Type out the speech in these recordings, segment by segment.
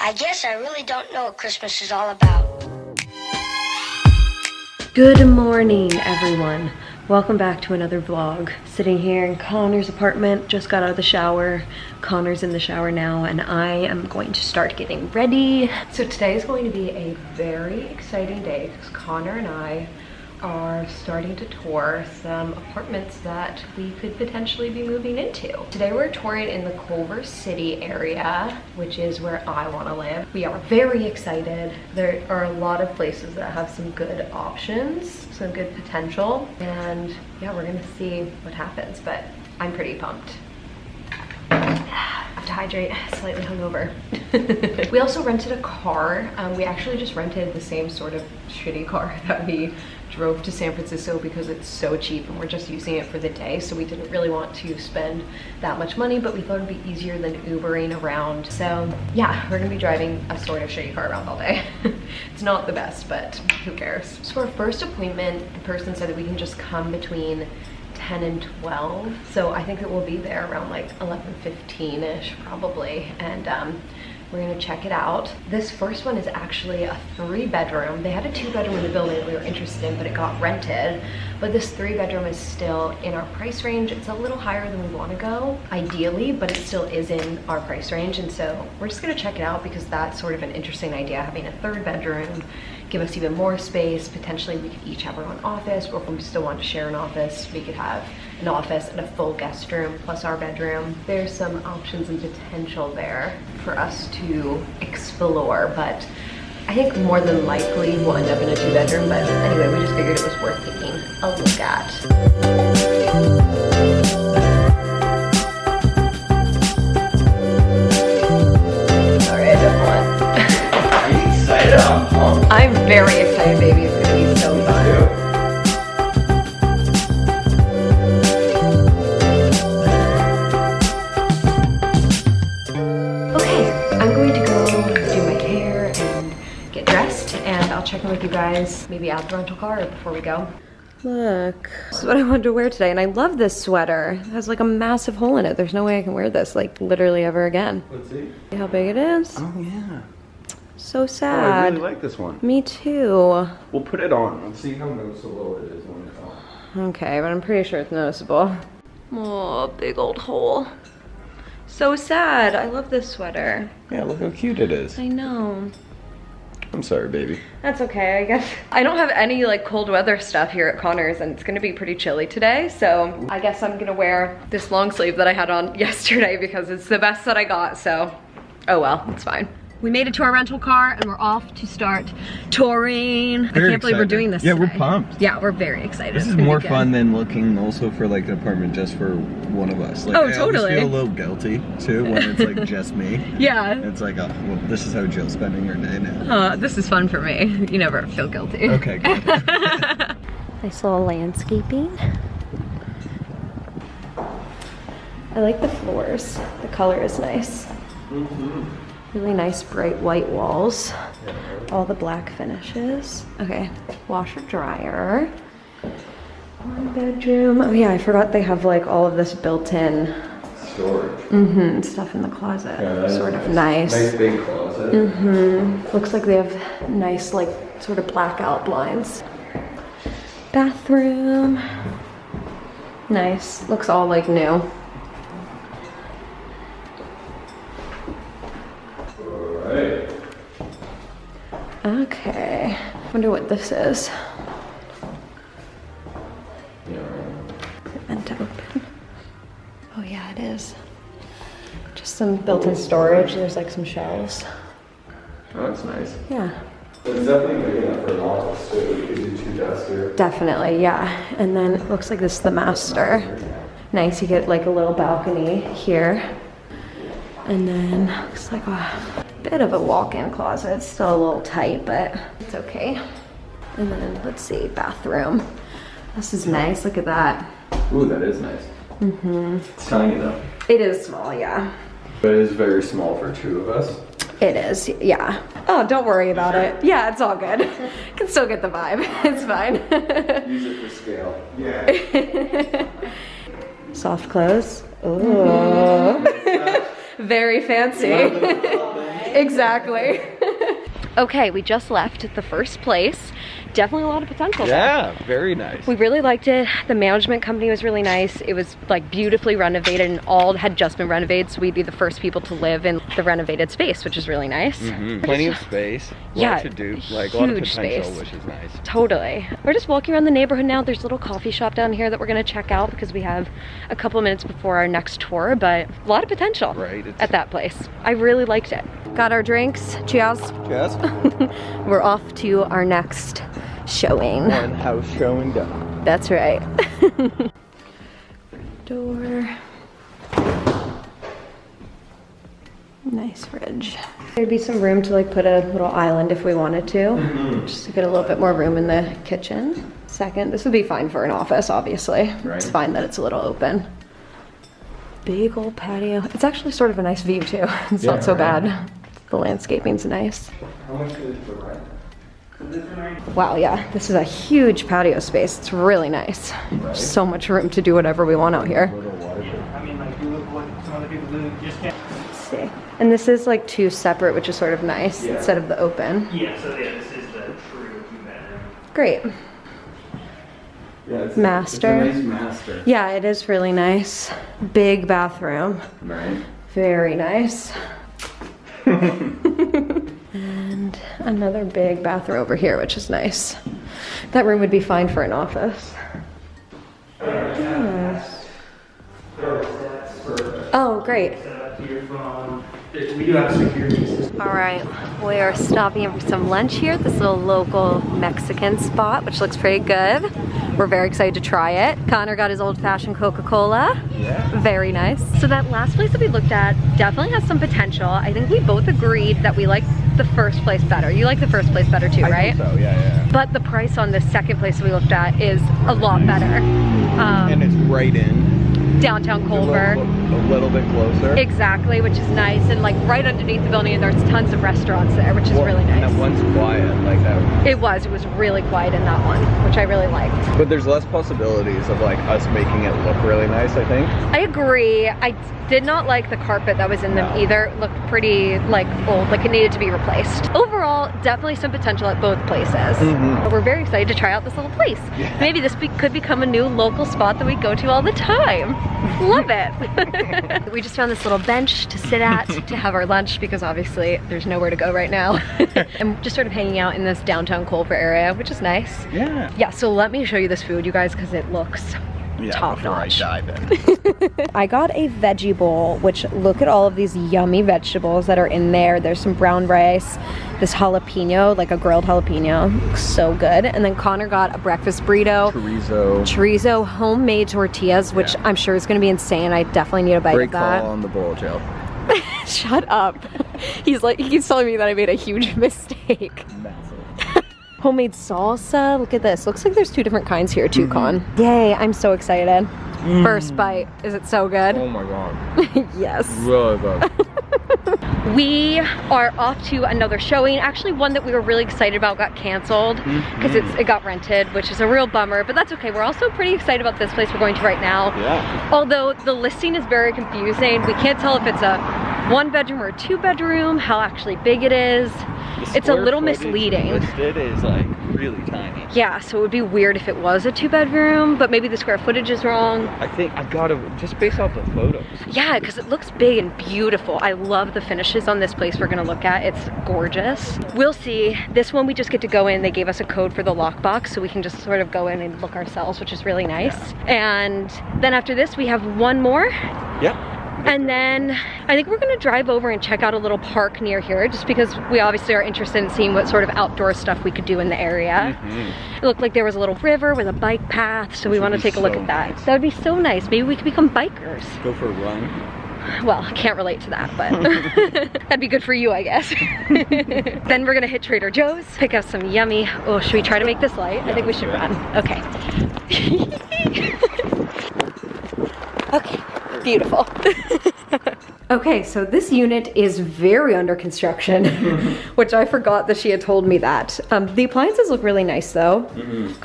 I guess I really don't know what Christmas is all about. Good morning, everyone. Welcome back to another vlog. Sitting here in Connor's apartment, just got out of the shower. Connor's in the shower now, and I am going to start getting ready. So today is going to be a very exciting day because Connor and I are starting to tour some apartments that we could potentially be moving into. Today we're touring in the Culver City area, which is where I want to live. We are very excited. There are a lot of places that have some good options, some good potential, and yeah, we're gonna see what happens, but I'm pretty pumped. To hydrate, slightly hungover. We also rented a car. We actually just rented the same sort of shitty car that we drove to San Francisco because it's so cheap and we're just using it for the day, so we didn't really want to spend that much money, but we thought it'd be easier than Ubering around. So yeah, we're gonna be driving a sort of shitty car around all day. It's not the best, but who cares? So our first appointment, the person said that we can just come between 10 and 12, so I think that we'll be there around like 11:15ish probably, and we're gonna check it out. This first one is actually a 3-bedroom. They had a 2-bedroom in the building that we were interested in, but it got rented. But this 3-bedroom is still in our price range. It's a little higher than we want to go, ideally, but it still is in our price range, and so we're just gonna check it out because that's sort of an interesting idea, having a 3rd bedroom, give us even more space. Potentially we could each have our own office, or if we still want to share an office, we could have an office and a full guest room plus our bedroom. There's some options and potential there for us to explore, but I think more than likely we'll end up in a 2-bedroom, but anyway, we just figured it was worth taking a look at. I'm very excited, baby. It's gonna be so fun. Okay, I'm going to go do my hair and get dressed, and I'll check in with you guys maybe at the rental car or before we go. Look, this is what I wanted to wear today, and I love this sweater. It has like a massive hole in it. There's no way I can wear this like literally ever again. Let's see. See how big it is? Oh yeah. So sad. Oh, I really like this one. Me too. We'll put it on. Let's see how noticeable it is when it's on. Okay, but I'm pretty sure it's noticeable. Oh, big old hole. So sad. I love this sweater. Yeah, look how cute it is. I know. I'm sorry, baby. That's okay, I guess. I don't have any like cold weather stuff here at Connor's, and it's gonna be pretty chilly today, so I guess I'm gonna wear this long sleeve that I had on yesterday because it's the best that I got, so oh well, it's fine. We made it to our rental car and we're off to start touring. I can't believe we're doing this today. We're pumped. Yeah, we're very excited. This is more fun than looking also for like an apartment just for one of us. Like, oh, I totally. I feel a little guilty too when it's like just me. Yeah. It's like, oh, well, this is how Jill's spending her day now. This is fun for me. You never feel guilty. Okay, good. Nice little landscaping. I like the floors. The color is nice. Mm-hmm. Really nice bright white walls. All the black finishes. Okay, washer dryer. 1 bedroom. Oh yeah, I forgot they have like all of this built-in storage. Stuff in the closet. Yeah, sort of nice. Nice big closet. Looks like they have nice like sort of blackout blinds. Bathroom. Nice. Looks all like new. Okay, wonder what this is. Meant to open. Oh yeah, it is. Just some built-in storage. There's like some shelves. Oh, that's nice. Yeah. It's definitely big enough for an office too. You could do 2 desks here. Definitely, yeah. And then it looks like this is the master. Nice, you get like a little balcony here. And then looks like a bit of a walk-in closet. It's still a little tight, but it's okay. And then let's see, bathroom. This is nice, look at that. Ooh, that is nice. It's tiny though. It is small, yeah. But it is very small for 2 of us. It is, yeah. Oh, don't worry about it. Yeah, it's all good. Can still get the vibe. It's fine. Use it for scale. Yeah. Soft close. Ooh. Very fancy. Exactly. Okay, we just left the first place. Definitely a lot of potential there. Yeah, very nice. We really liked it. The management company was really nice. It was like beautifully renovated and all had just been renovated, so we'd be the first people to live in the renovated space, which is really nice. Plenty of space. Yeah, to do. Like a lot of huge potential, space. which is nice. Totally. We're just walking around the neighborhood now. There's a little coffee shop down here that we're gonna check out because we have a couple of minutes before our next tour, but a lot of potential at that place. I really liked it. Got our drinks. Cheers. Yes. We're off to our next showing. One house showing done. That's right. Door. Nice fridge. There'd be some room to like put a little island if we wanted to. Just to get a little bit more room in the kitchen. Second, this would be fine for an office, obviously. Right. It's fine that it's a little open. Big old patio. It's actually sort of a nice view too. It's not so bad. The landscaping's nice. How much is the rent? Wow, yeah, this is a huge patio space. It's really nice. Right. So much room to do whatever we want out here. I mean, like, do what some other people do. Just can't. Let's see. And this is like two separate, which is sort of nice instead of the open. Yeah, so yeah, this is the true 2-bedroom. Great. Yeah, it's Master. It's a nice master. Yeah, it is really nice. Big bathroom. Right. Very nice. And another big bathroom over here, which is nice. That room would be fine for an office. Yes. Oh, great. To your phone. We do have a security system. All right, we are stopping for some lunch here at this little local Mexican spot, which looks pretty good. We're very excited to try it. Connor got his old-fashioned Coca-Cola. Yeah. Very nice. So that last place that we looked at definitely has some potential. I think we both agreed that we like the first place better. You like the first place better too, right? I think so, yeah. But the price on the second place that we looked at is a lot better. And it's right in. Downtown Culver. A little bit closer. Exactly, which is nice, and like right underneath the building, and there's tons of restaurants there, which is really nice. And that one's quiet, like that. It was really quiet in that one, which I really liked. But there's less possibilities of like us making it look really nice, I think. I agree. I did not like the carpet that was in them either. It looked pretty like old, like it needed to be replaced. Overall, definitely some potential at both places. But we're very excited to try out this little place. Yeah. Maybe this could become a new local spot that we go to all the time. Love it. We just found this little bench to sit at to have our lunch because obviously there's nowhere to go right now. I'm just sort of hanging out in this downtown Culver area, which is nice. Yeah. Yeah, so let me show you this food, you guys, because it looks top notch. I dive in. I got a veggie bowl, which look at all of these yummy vegetables that are in there. There's some brown rice, this jalapeno, like a grilled jalapeno, looks so good. And then Connor got a breakfast burrito. Chorizo homemade tortillas, which I'm sure is gonna be insane. I definitely need a bite Great of that. call on the bowl, Jill. Shut up. He keeps telling me that I made a huge mistake. Homemade salsa. Look at this. Looks like there's two different kinds here too, Con. Yay, I'm so excited. First bite. Is it so good? Oh my god. Yes. Really good. We are off to another showing. Actually, one that we were really excited about got canceled because it got rented, which is a real bummer, but that's okay. We're also pretty excited about this place we're going to right now. Yeah. Although the listing is very confusing. We can't tell if it's a 1-bedroom or a 2-bedroom, how actually big it is. It's a little misleading. Listed is like really tiny. Yeah, so it would be weird if it was a 2-bedroom, but maybe the square footage is wrong. I think I gotta, just based off the photos. Yeah, because it looks big and beautiful. I love the finishes on this place we're gonna look at. It's gorgeous. We'll see. This one we just get to go in. They gave us a code for the lockbox, so we can just sort of go in and look ourselves, which is really nice. Yeah. And then after this, we have one more. Yeah. And then I think we're gonna drive over and check out a little park near here just because we obviously are interested in seeing what sort of outdoor stuff we could do in the area. It looked like there was a little river with a bike path, so we want to take a look at that. That would be so nice. Maybe we could become bikers. Go for a run. Well, I can't relate to that, but that'd be good for you, I guess. Then we're gonna hit Trader Joe's, pick up some yummy, oh, should we try to make this light? I think we should run. Okay. Okay. Beautiful. Okay, so this unit is very under construction, which I forgot that she had told me that. The appliances look really nice though.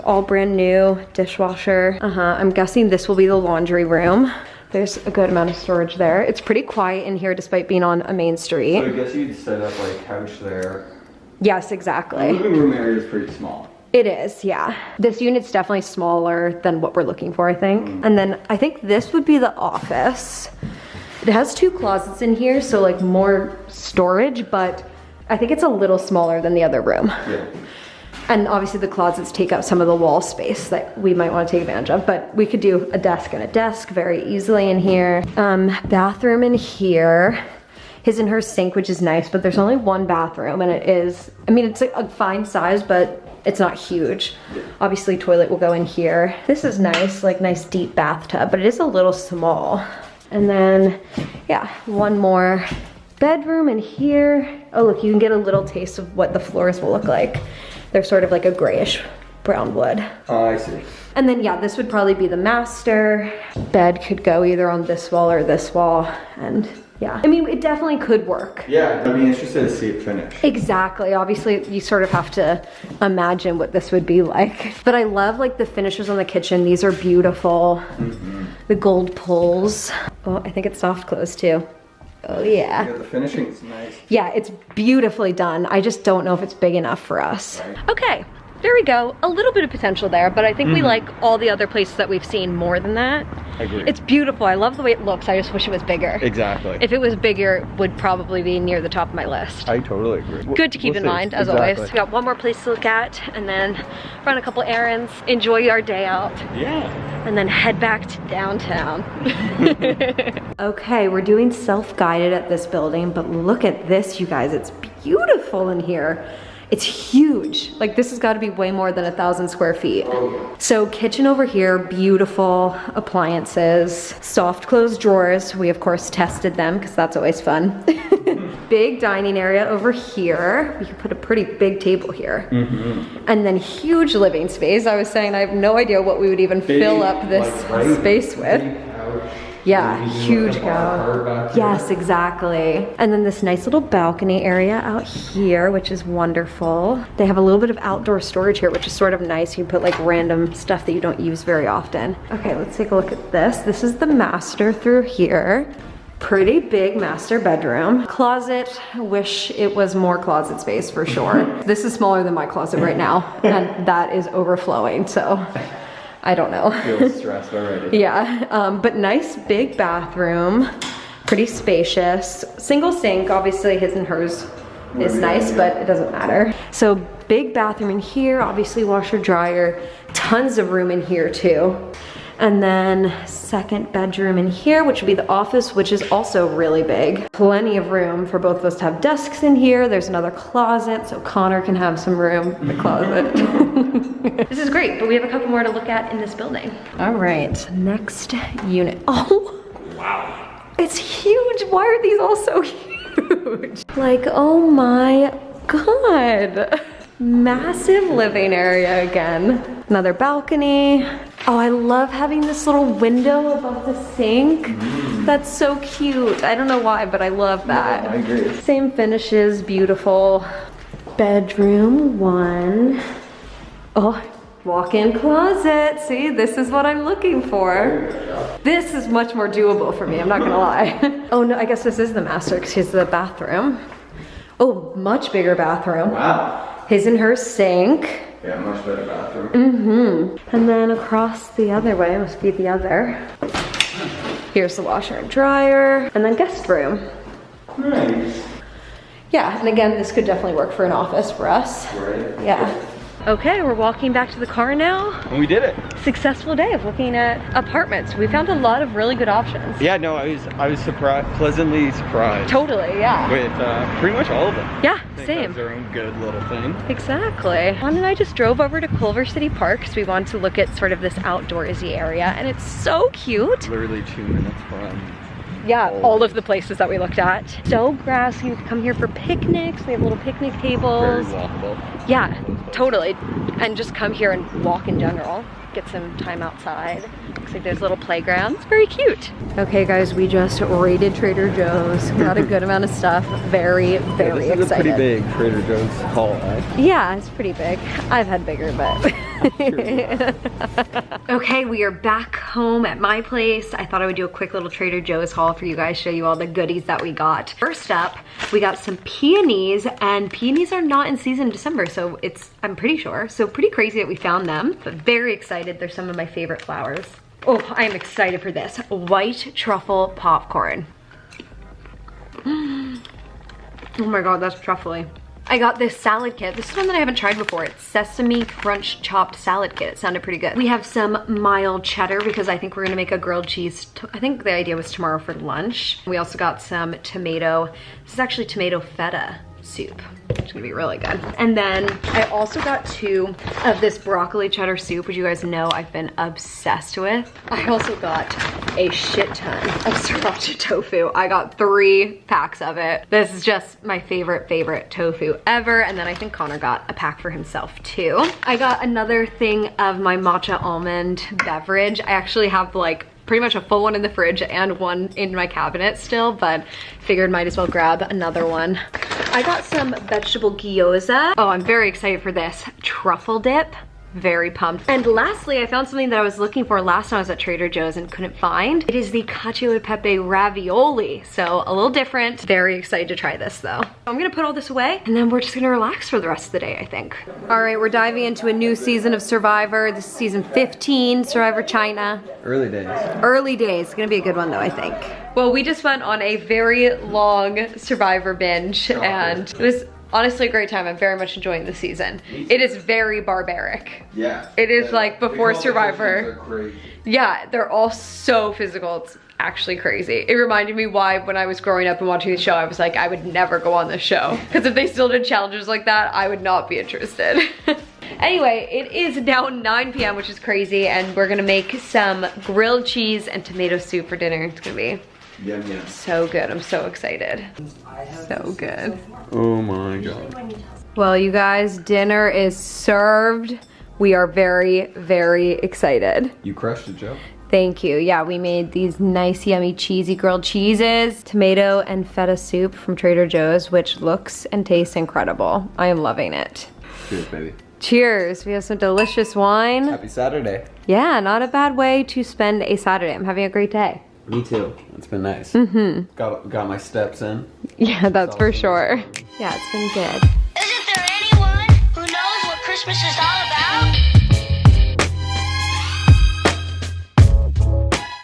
All brand new, dishwasher. I'm guessing this will be the laundry room. There's a good amount of storage there. It's pretty quiet in here despite being on a main street. So I guess you'd set up like couch there. Yes, The exactly. living room area is pretty small. It is, yeah. This unit's definitely smaller than what we're looking for, I think. And then I think this would be the office. It has 2 closets in here, so like more storage, but I think it's a little smaller than the other room. Yeah. And obviously the closets take up some of the wall space that we might want to take advantage of, but we could do a desk and a desk very easily in here. Bathroom in here. His and her sink, which is nice, but there's only 1 bathroom, and it is, I mean, it's a fine size, but it's not huge. Yeah. Obviously toilet will go in here. This is nice, like nice deep bathtub, but it is a little small. And then, yeah, 1 more bedroom in here. Oh look, you can get a little taste of what the floors will look like. They're sort of like a grayish brown wood. Oh, I see. And then yeah, this would probably be the master. Bed could go either on this wall or this wall. And yeah, I mean, it definitely could work. Yeah, I'd be interested to see it finish. Exactly. Obviously, you sort of have to imagine what this would be like. But I love like the finishes on the kitchen. These are beautiful. The gold pulls. Oh, I think it's soft close too. Oh yeah. Yeah, the finishing is nice. Yeah, it's beautifully done. I just don't know if it's big enough for us. Right. Okay, there we go. A little bit of potential there, but I think we like all the other places that we've seen more than that. I agree. It's beautiful. I love the way it looks. I just wish it was bigger. Exactly. If it was bigger, it would probably be near the top of my list. I totally agree. Good to keep in mind, as always. We got 1 more place to look at, and then run a couple errands, enjoy our day out. Yeah. And then head back to downtown. Okay, we're doing self-guided at this building, but look at this, you guys. It's beautiful in here. It's huge. Like, this has got to be way more than 1,000 square feet. So kitchen over here, beautiful appliances, soft close drawers. We of course tested them because that's always fun. Big dining area over here. We could put a pretty big table here. And then huge living space. I was saying I have no idea what we would even fill up this space with. Yeah, huge couch. Yes, exactly. And then this nice little balcony area out here, which is wonderful. They have a little bit of outdoor storage here, which is sort of nice. You can put like random stuff that you don't use very often. Okay, let's take a look at this. This is the master through here. Pretty big master bedroom. Closet, wish it was more closet space for sure. This is smaller than my closet right now, and that is overflowing, so I don't know. I feel stressed already. Yeah, but nice big bathroom, pretty spacious. Single sink, obviously his and hers is nice, but it doesn't matter. So big bathroom in here, obviously washer dryer, tons of room in here too. And then second bedroom in here, which would be the office, which is also really big. Plenty of room for both of us to have desks in here. There's another closet, so Connor can have some room in the closet. This is great, but we have a couple more to look at in this building. All right, next unit. Oh, wow. It's huge. Why are these all so huge? Like, oh my God. Massive living area again. Another balcony. Oh, I love having this little window above the sink. That's so cute. I don't know why, but I love that. I agree. Same finishes, beautiful. Bedroom 1. Oh, walk-in closet. See, this is what I'm looking for. This is much more doable for me, I'm not gonna lie. Oh no, I guess this is the master because here's the bathroom. Oh, much bigger bathroom. Wow. His and her sink. Yeah, much better bathroom. And then across the other way must be the other. Here's the washer and dryer. And then guest room. Nice. Yeah, and again, this could definitely work for an office for us. Right. Yeah. Okay, we're walking back to the car now. And we did it. Successful day of looking at apartments. We found a lot of really good options. Yeah, no, I was surprised, pleasantly surprised. Totally, yeah. With pretty much all of them. Yeah, I think same. that was their own good little thing. Exactly. Juan and I just drove over to Culver City Park because we wanted to look at sort of this outdoorsy area, and it's so cute. Literally 2 minutes from. Yeah, all of the places that we looked at. So grassy, you can come here for picnics. We have little picnic Very tables. walkable. Yeah, totally. And just come here and walk in general. get some time outside. Looks like there's little playgrounds. Very cute. Okay guys, we just raided Trader Joe's. Got a good amount of stuff. Very, very excited. This is a pretty big Trader Joe's haul, right? Yeah, it's pretty big. I've had bigger, but. Okay, we are back home at my place. I thought I would do a quick little Trader Joe's haul for you guys, show you all the goodies that we got. First up, we got some peonies, and peonies are not in season in December, so I'm pretty sure. So pretty crazy that we found them, but very excited. They're some of my favorite flowers. Oh, I am excited for this. White truffle popcorn. Oh my God, that's truffly. I got this salad kit. This is one that I haven't tried before. It's Sesame Crunch Chopped Salad Kit. It sounded pretty good. We have some mild cheddar because I think we're gonna make a grilled cheese. I think the idea was tomorrow for lunch. We also got some tomato. This is actually tomato feta soup. It's gonna be really good. And then I also got 2 of this broccoli cheddar soup, which you guys know I've been obsessed with. I also got a shit ton of sriracha tofu. I got 3 packs of it. This is just my favorite tofu ever. And then I think Connor got a pack for himself too. I got another thing of my matcha almond beverage. I actually have like pretty much a full one in the fridge and one in my cabinet still, but figured might as well grab another one. I got some vegetable gyoza. Oh, I'm very excited for this. Truffle dip. Very pumped. And lastly, I found something that I was looking for last time I was at Trader Joe's and couldn't find. It is the cacio e pepe ravioli. So a little different. Very excited to try this though. I'm gonna put all this away and then we're just gonna relax for the rest of the day, I think. All right, we're diving into a new season of Survivor. This is season 15, Survivor China. Early days. Early days. It's gonna be a good one though, I think. Well, we just went on a very long Survivor binge and it was honestly a great time. I'm very much enjoying the season. It is very barbaric. Yeah. It is like before Survivor. Crazy. Yeah, they're all so physical. It's actually crazy. It reminded me why when I was growing up and watching the show, I was like, I would never go on this show. Because if they still did challenges like that, I would not be interested. Anyway, it is now 9 p.m., which is crazy, and we're gonna make some grilled cheese and tomato soup for dinner. It's gonna be Yum, yum. so good. I'm so excited. So good. Oh my God. Well, you guys, dinner is served. We are very, very excited. You crushed it, Joe. Thank you. Yeah, we made these nice, yummy, cheesy grilled cheeses, tomato and feta soup from Trader Joe's, which looks and tastes incredible. I am loving it. Cheers, baby. Cheers. We have some delicious wine. Happy Saturday. Yeah, not a bad way to spend a Saturday. I'm having a great day. Me too. It's been nice. Mm-hmm. Got my steps in. Yeah, that's for sure. Yeah, it's been good. Isn't there anyone who knows what Christmas is all about?